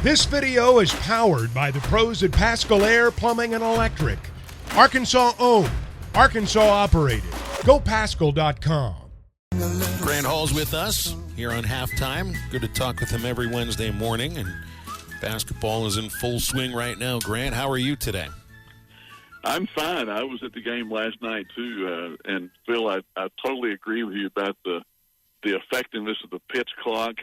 This video is powered by the pros at Pascal Air Plumbing and Electric. Arkansas owned, Arkansas operated. GoPascal.com. Grant Hall's with us here on Halftime. Good to talk with him every Wednesday morning, and basketball is in full swing right now. Grant, how are you today? I'm fine. I was at the game last night, too, and Phil, I totally agree with you about the effectiveness of the pitch clock,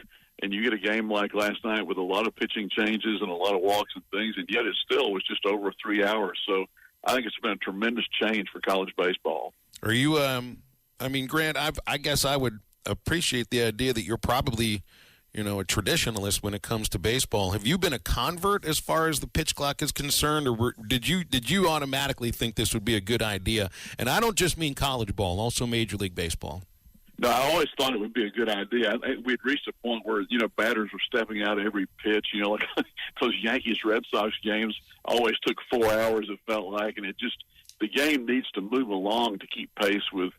and you get a game like last night with a lot of pitching changes and a lot of walks and things, and yet it still was just over 3 hours. So I think it's been a tremendous change for college baseball. Are you, Grant, I guess I would appreciate the idea that you're probably, a traditionalist when it comes to baseball. Have you been a convert as far as the pitch clock is concerned, or did you automatically think this would be a good idea? And I don't just mean college ball, also Major League Baseball. No, I always thought it would be a good idea. We'd reached a point where, batters were stepping out every pitch. Like those Yankees-Red Sox games always took 4 hours, it felt like, and the game needs to move along to keep pace with,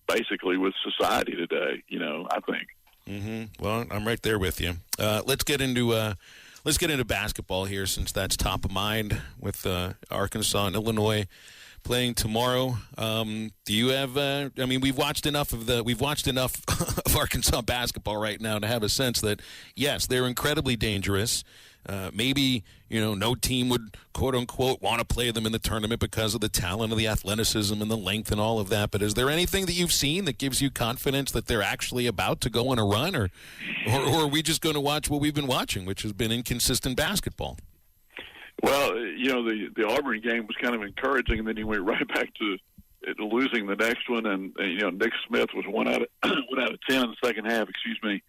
basically, with society today, I think. Mm-hmm. Well, I'm right there with you. Let's get into basketball here, since that's top of mind with Arkansas and Illinois playing tomorrow. Do you have? We've watched enough of of Arkansas basketball right now to have a sense that yes, they're incredibly dangerous. Maybe no team would quote unquote want to play them in the tournament because of the talent and the athleticism and the length and all of that. But is there anything that you've seen that gives you confidence that they're actually about to go on a run, or are we just going to watch what we've been watching, which has been inconsistent basketball? Well, the Auburn game was kind of encouraging, and then he went right back to losing the next one. And Nick Smith was 1 out of 10 in the second half. Excuse me.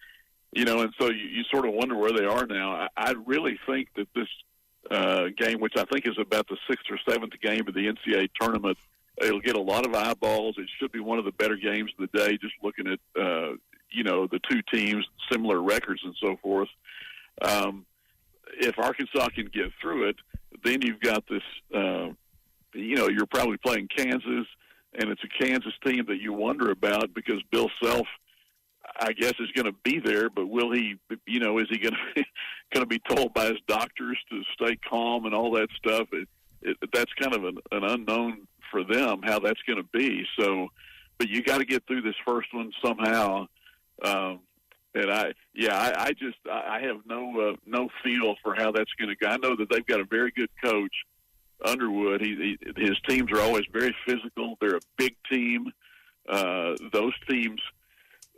And so you sort of wonder where they are now. I really think that this game, which I think is about the 6th or 7th game of the NCAA tournament, it'll get a lot of eyeballs. It should be one of the better games of the day. Just looking at the two teams, similar records and so forth. If Arkansas can get through it, then you've got this, you're probably playing Kansas, and it's a Kansas team that you wonder about because Bill Self, I guess, is going to be there, but will he, is he going to be told by his doctors to stay calm and all that stuff? That's kind of an unknown for them, how that's going to be. So, but you got to get through this first one somehow. And I have no feel for how that's going to go. I know that they've got a very good coach, Underwood. His teams are always very physical. They're a big team. Those teams,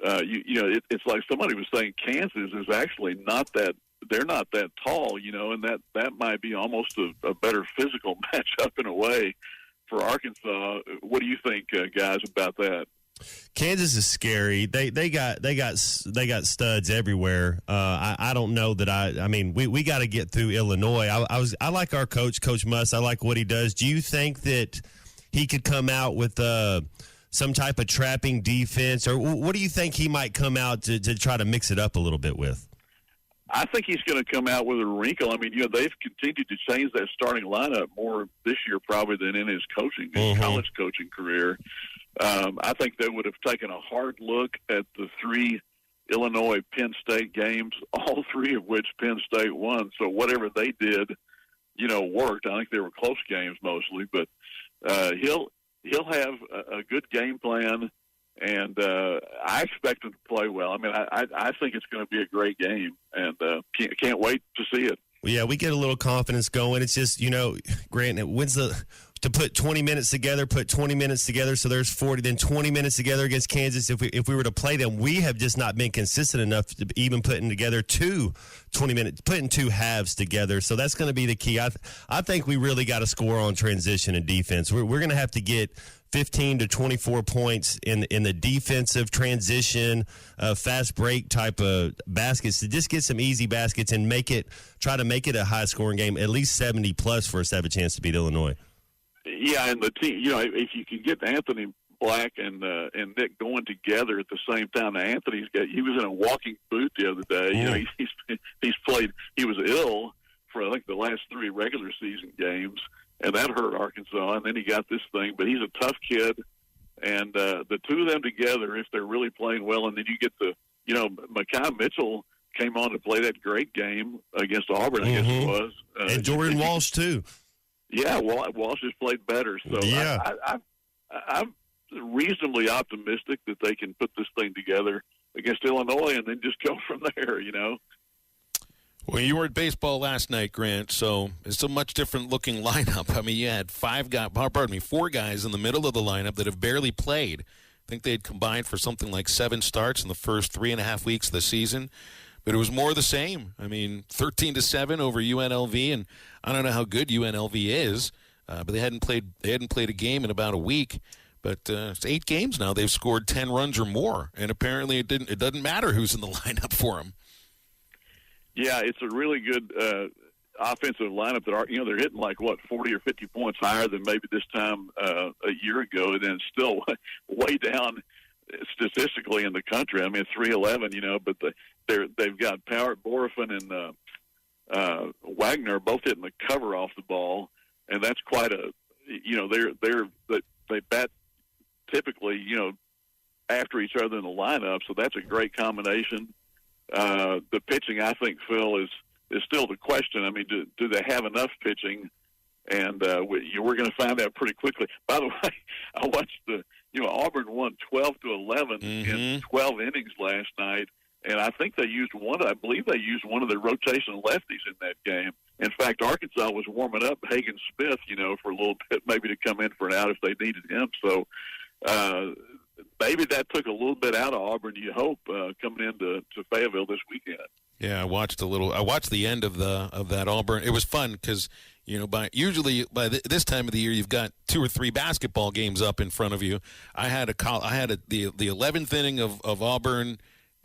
it's like somebody was saying Kansas is actually not that. They're not that tall, and that might be almost a better physical matchup in a way for Arkansas. What do you think, guys, about that? Kansas is scary. They got studs everywhere. I don't know that we got to get through Illinois. I like our coach, Coach Muss. I like what he does. Do you think that he could come out with some type of trapping defense, or what do you think he might come out to try to mix it up a little bit with? I think he's going to come out with a wrinkle. They've continued to change that starting lineup more this year probably than in his college coaching career. I think they would have taken a hard look at the 3 Illinois-Penn State games, all 3 of which Penn State won. So whatever they did, worked. I think they were close games mostly, but he'll have a good game plan, and I expect him to play well. I think it's going to be a great game, and can't wait to see it. Well, yeah, we get a little confidence going. It's just, Grant, to put 20 minutes together, so there's 40, then 20 minutes together against Kansas. If we were to play them, we have just not been consistent enough to even putting together 20 minutes, putting 2 halves together. So that's going to be the key. I think we really got to score on transition and defense. We're going to have to get 15 to 24 points in the defensive transition, fast break type of baskets to just get some easy baskets and try to make it a high scoring game, at least 70 plus for us to have a chance to beat Illinois. Yeah, and the team, if you can get Anthony Black and Nick going together at the same time. Now, he was in a walking boot the other day. Yeah. He's played. He was ill for I think the last 3 regular season games, and that hurt Arkansas. And then he got this thing, but he's a tough kid. And the two of them together, if they're really playing well, and then you get Mekhi Mitchell came on to play that great game against Auburn, I guess it was. And Jordan Walsh, too. Yeah, Walsh has played better. So yeah. I'm reasonably optimistic that they can put this thing together against Illinois and then just go from there, you know. Well, you were at baseball last night, Grant, so it's a much different looking lineup. I mean, you had 4 guys in the middle of the lineup that have barely played. I think they had combined for something like 7 starts in the first 3.5 weeks of the season. But it was more of the same. I mean, 13-7 over UNLV, and I don't know how good UNLV is, but they hadn't played a game in about a week. But it's 8 games now. They've scored 10 runs or more, and apparently it doesn't matter who's in the lineup for them. Yeah, it's a really good offensive lineup that they're hitting like 40 or 50 points higher than maybe this time a year ago, and then still way down statistically in the country. I mean, 311, but they've got Powert, Borafin, and Wagner both hitting the cover off the ball, and that's quite a they bat typically after each other in the lineup, so that's a great combination. The pitching, I think, Phil, is still the question. I mean, do they have enough pitching? And we're going to find out pretty quickly. By the way, I watched Auburn won 12-11 in 12 innings last night, and I think they used I believe they used one of the rotational lefties in that game. In fact, Arkansas was warming up Hagen Smith, for a little bit, maybe to come in for an out if they needed him. So maybe that took a little bit out of Auburn, you hope, coming into Fayetteville this weekend. Yeah, I watched the end of that Auburn. It was fun because usually by this time of the year you've got 2 or 3 basketball games up in front of you. I had the 11th inning of Auburn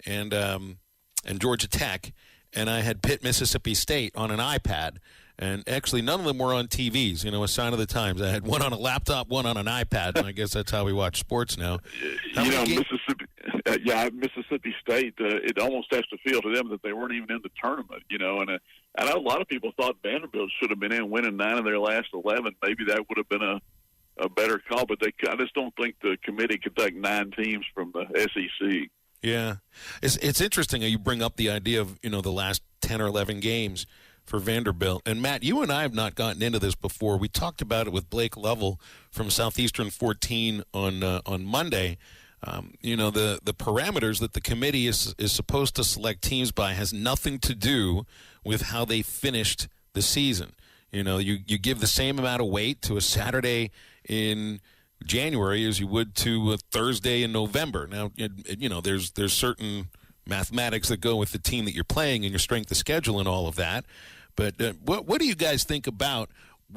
and Georgia Tech, and I had Pitt, Mississippi State on an iPad. And actually, none of them were on TVs, a sign of the times. I had one on a laptop, one on an iPad, and I guess that's how we watch sports now. Mississippi State, it almost has to feel to them that they weren't even in the tournament, and I know a lot of people thought Vanderbilt should have been in winning 9 of their last 11. Maybe that would have been a better call, but I just don't think the committee could take 9 teams from the SEC. Yeah. It's interesting how you bring up the idea of, the last 10 or 11 games for Vanderbilt. And, Matt, you and I have not gotten into this before. We talked about it with Blake Lovell from Southeastern 14 on Monday. The parameters that the committee is supposed to select teams by has nothing to do with how they finished the season. You give the same amount of weight to a Saturday in January as you would to a Thursday in November. Now, there's certain mathematics that go with the team that you're playing and your strength of schedule and all of that. But what do you guys think about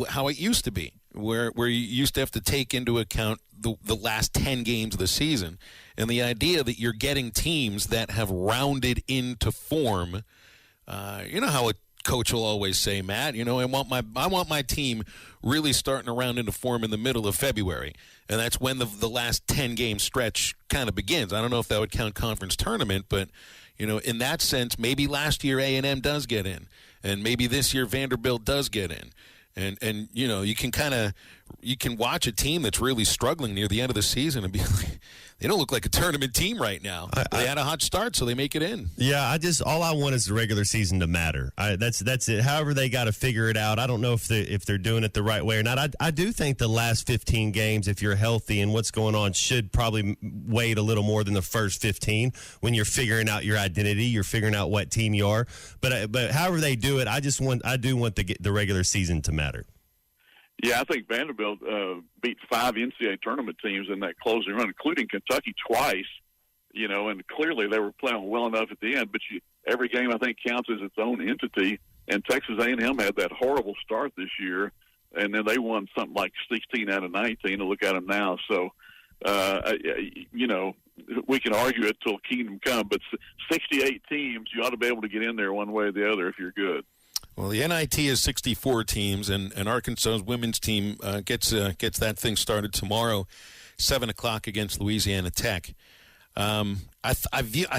how it used to be, where you used to have to take into account the last 10 games of the season, and the idea that you're getting teams that have rounded into form? You know how a coach will always say, Matt, I want my team really starting to round into form in the middle of February, and that's when the last 10-game stretch kind of begins. I don't know if that would count conference tournament, but in that sense, maybe last year A&M does get in, and maybe this year Vanderbilt does get in. And you can watch a team that's really struggling near the end of the season and be like, they don't look like a tournament team right now. They had a hot start, so they make it in. Yeah, all I want is the regular season to matter. That's it. However they got to figure it out. I don't know if they're doing it the right way or not. I do think the last 15 games, if you're healthy and what's going on, should probably weight a little more than the first 15 when you're figuring out your identity, you're figuring out what team you are. But however they do it, I do want the regular season to matter. Yeah, I think Vanderbilt beat 5 NCAA tournament teams in that closing run, including Kentucky twice, and clearly they were playing well enough at the end. But every game, I think, counts as its own entity, and Texas A&M had that horrible start this year, and then they won something like 16 out of 19, and look at them now. So, we can argue it till kingdom come, but 68 teams, you ought to be able to get in there one way or the other if you're good. Well, the NIT is 64 teams, and Arkansas's women's team gets that thing started tomorrow, 7 o'clock against Louisiana Tech. I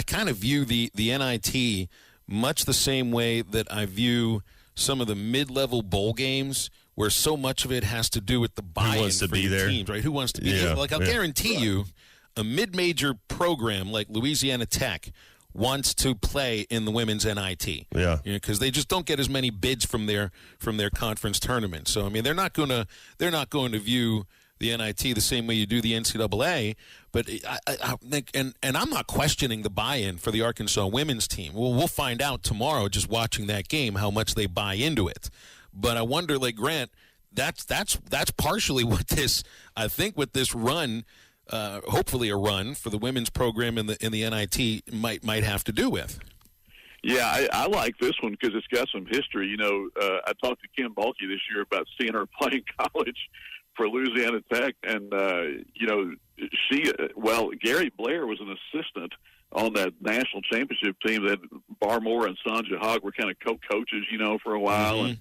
kind of view the NIT much the same way that I view some of the mid-level bowl games, where so much of it has to do with the buy-in for your teams, right? Who wants to be there? Like, I'll guarantee you, a mid-major program like Louisiana Tech wants to play in the women's NIT. Yeah, because they just don't get as many bids from their conference tournament. So I mean, they're not going to view the NIT the same way you do the NCAA. But I think, and I'm not questioning the buy-in for the Arkansas women's team. Well, we'll find out tomorrow, just watching that game, how much they buy into it. But I wonder, like Grant, that's partially what this, I think, what this run. Hopefully a run for the women's program in the NIT might have to do with. Yeah, I like this one because it's got some history. You know, I talked to Kim Bulkey this year about seeing her playing college for Louisiana Tech, and you know, Gary Blair was an assistant on that national championship team that Barmore and Sanja Hogg were kind of co-coaches, you know, for a while,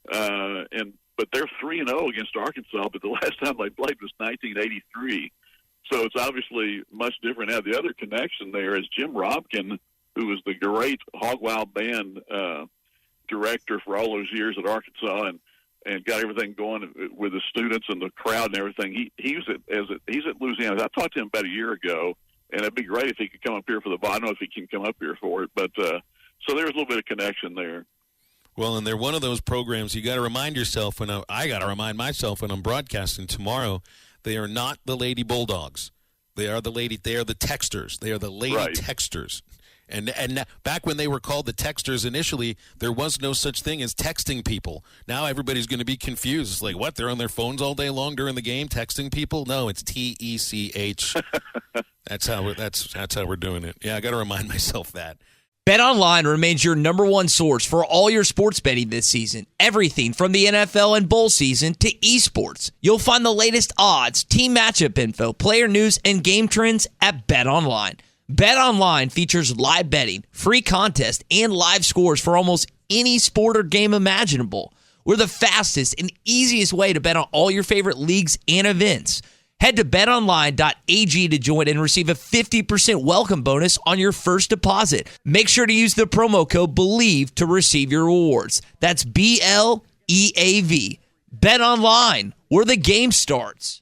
Mm-hmm. but they're 3-0 against Arkansas. But the last time they played was 1983. So it's obviously much different now. The other connection there is Jim Robkin, who was the great Hog Wild Band director for all those years at Arkansas, and got everything going with the students and the crowd and everything. He's at Louisiana. I talked to him about a year ago, and it'd be great if he could come up here for the ball. I don't know if he can come up here for it, but so there's a little bit of connection there. Well, and they're one of those programs you got to remind yourself I got to remind myself when I'm broadcasting tomorrow. They are not the Lady Bulldogs. They are the Texters. They are the Lady Texters. And back when they were called the Texters initially, there was no such thing as texting people. Now everybody's going to be confused. It's like, what? They're on their phones all day long during the game texting people? No, it's TECH. That's how we're doing it. Yeah, I got to remind myself that. BetOnline remains your number one source for all your sports betting this season. Everything from the NFL and bowl season to esports. You'll find the latest odds, team matchup info, player news, and game trends at BetOnline. BetOnline features live betting, free contests, and live scores for almost any sport or game imaginable. We're the fastest and easiest way to bet on all your favorite leagues and events. Head to betonline.ag to join and receive a 50% welcome bonus on your first deposit. Make sure to use the promo code BELIEVE to receive your rewards. That's BLEAV. BetOnline, where the game starts.